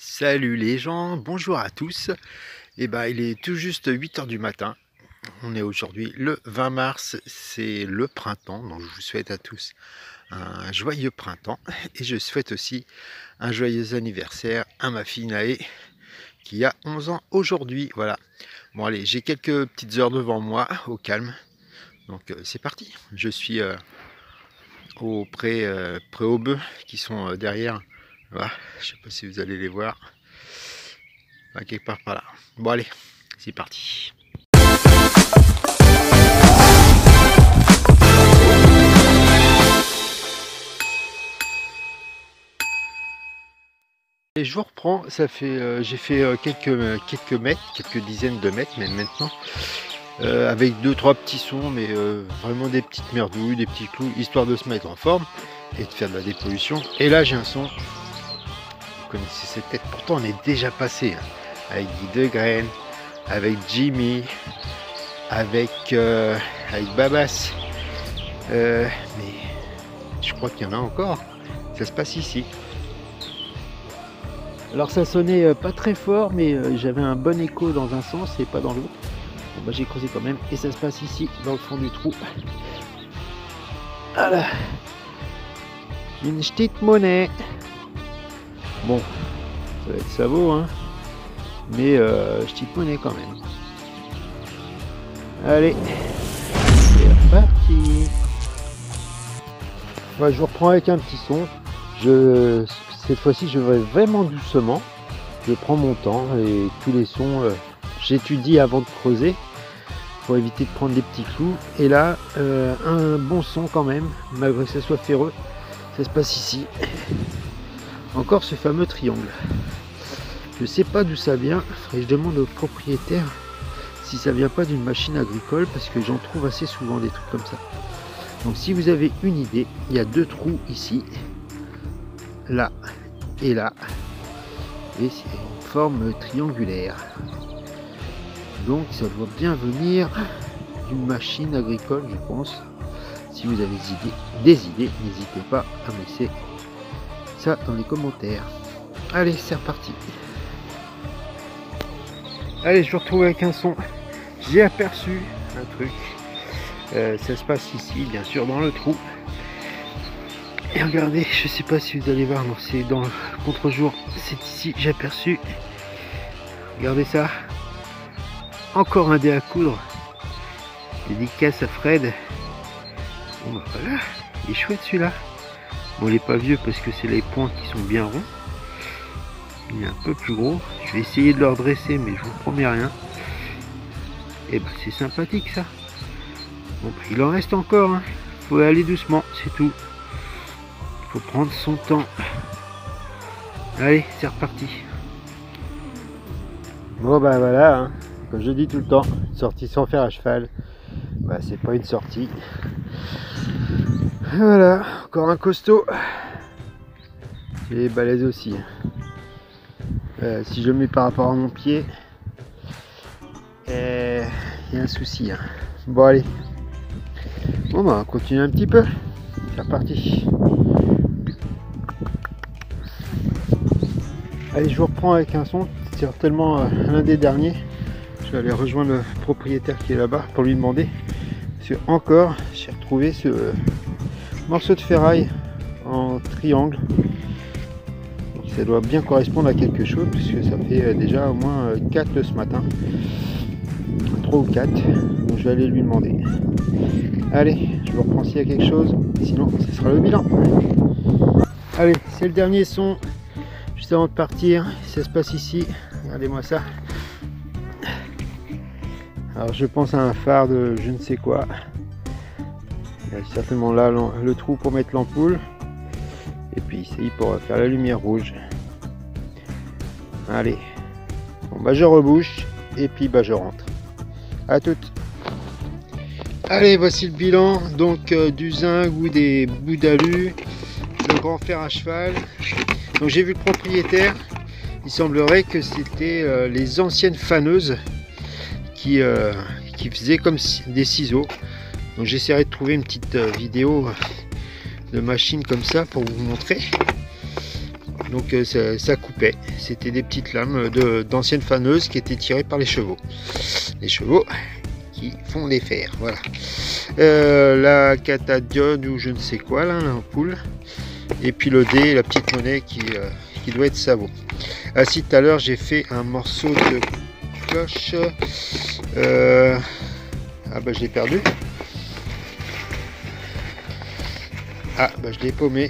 Salut les gens, bonjour à tous. Il est tout juste 8 h du matin. On est aujourd'hui le 20 mars, c'est le printemps, donc je vous souhaite à tous un joyeux printemps. Et je souhaite aussi un joyeux anniversaire à ma fille Naé, qui a 11 ans aujourd'hui. Voilà. Bon allez, j'ai quelques petites heures devant moi, au calme. Donc c'est parti. Je suis près aux bœufs qui sont derrière. Voilà. Je sais pas si vous allez les voir. Là, quelque part par là. Bon allez, c'est parti. Et je vous reprends, ça fait j'ai fait quelques mètres, quelques dizaines de mètres même maintenant, avec 2-3 petits sons, mais vraiment des petites merdouilles, des petits clous, histoire de se mettre en forme et de faire de la dépollution. Et là j'ai un son, vous connaissez cette tête, pourtant on est déjà passé, hein, avec Guy de Graine, avec Jimmy, avec Babas, mais je crois qu'il y en a encore. Ça se passe ici. Alors ça sonnait pas très fort, mais j'avais un bon écho dans un sens et pas dans l'autre. Bon, bah, j'ai creusé quand même et ça se passe ici dans le fond du trou. Voilà, une petite monnaie. Bon, ça va être ça vaut, hein, mais petite monnaie quand même. Allez, c'est parti. Ouais, je vous reprends avec un petit son. Cette fois-ci, je vais vraiment doucement. Je prends mon temps et tous les sons, j'étudie avant de creuser pour éviter de prendre des petits clous. Et là, un bon son quand même, malgré que ça soit ferreux. Ça se passe ici. Encore ce fameux triangle. Je sais pas d'où ça vient. Faudrait que je demande au propriétaire si ça vient pas d'une machine agricole, parce que j'en trouve assez souvent des trucs comme ça. Donc si vous avez une idée, il y a 2 trous ici, là et là, et c'est une forme triangulaire. Donc ça doit bien venir d'une machine agricole, je pense. Si vous avez des idées, n'hésitez pas à me laisser ça dans les commentaires. Allez, c'est reparti. Allez, je vous retrouve avec un son. J'ai aperçu un truc. Ça se passe ici, bien sûr, dans le trou. Et regardez, je sais pas si vous allez voir, non, c'est dans le contre-jour. C'est ici, j'ai aperçu. Regardez ça. Encore un dé à coudre. Dédicace à Fred. Bon bah voilà, il est chouette celui-là. Bon, il est pas vieux parce que c'est les points qui sont bien ronds. Il est un peu plus gros. Je vais essayer de le redresser, mais je vous promets rien. Et bah c'est sympathique ça. Bon, bah, il en reste encore, hein. Faut aller doucement, c'est tout. Faut prendre son temps. Allez, c'est reparti. Bon bah voilà, hein. Comme je dis tout le temps, une sortie sans fer à cheval, bah c'est pas une sortie. Voilà, encore un costaud. C'est balèze aussi. Si je le mets par rapport à mon pied, il y a un souci, hein. Bon allez. Bon bah on continue un petit peu. C'est reparti. Allez, je vous reprends avec un son. C'est certainement l'un des derniers. Je vais aller rejoindre le propriétaire qui est là-bas pour lui demander. Parce que encore, j'ai retrouvé ce morceau de ferraille en triangle. Donc, ça doit bien correspondre à quelque chose, puisque ça fait déjà au moins 4 ce matin. 3 ou 4. Donc je vais aller lui demander. Allez, je vous reprends s'il y a quelque chose. Sinon, ce sera le bilan. Allez, c'est le dernier son. Juste avant de partir, ça se passe ici. Regardez-moi ça. Alors je pense à un phare de je ne sais quoi. Il y a certainement là le trou pour mettre l'ampoule. Et puis ici pour faire la lumière rouge. Allez. Bon bah je rebouche et puis bah je rentre. À toutes. Allez, voici le bilan donc du zinc ou des bouts d'alu, le grand fer à cheval. Donc j'ai vu le propriétaire, il semblerait que c'était les anciennes faneuses qui faisaient comme des ciseaux. Donc j'essaierai de trouver une petite vidéo de machine comme ça pour vous montrer. Donc ça coupait. C'était des petites lames d'anciennes faneuses qui étaient tirées par les chevaux. Les chevaux qui font les fers. Voilà. La catadiode ou je ne sais quoi, là, l'ampoule. Et puis le dé, la petite monnaie qui doit être sabot. Ah si, tout à l'heure j'ai fait un morceau de cloche. Ah bah je l'ai perdu. Ah bah je l'ai paumé.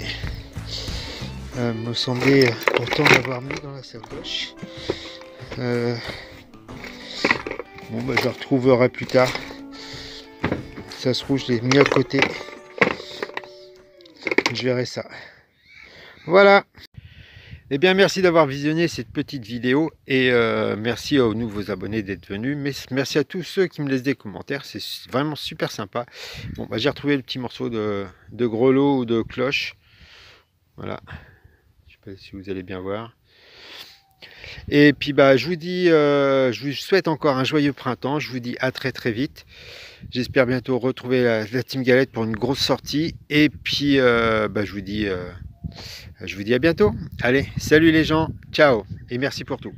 Me semblait pourtant l'avoir mis dans la sacoche. Bon bah je le retrouverai plus tard. Ça se trouve je l'ai mis à côté. Je verrai ça. Voilà. Eh bien merci d'avoir visionné cette petite vidéo et merci aux nouveaux abonnés d'être venus. Mais merci à tous ceux qui me laissent des commentaires, c'est vraiment super sympa. Bon bah j'ai retrouvé le petit morceau de grelot ou de cloche. Voilà. Je sais pas si vous allez bien voir. Et puis bah je vous dis, je vous souhaite encore un joyeux printemps. Je vous dis à très très vite. J'espère bientôt retrouver la Team Galette pour une grosse sortie. Et puis bah, je vous dis à bientôt. Allez, salut les gens, ciao et merci pour tout.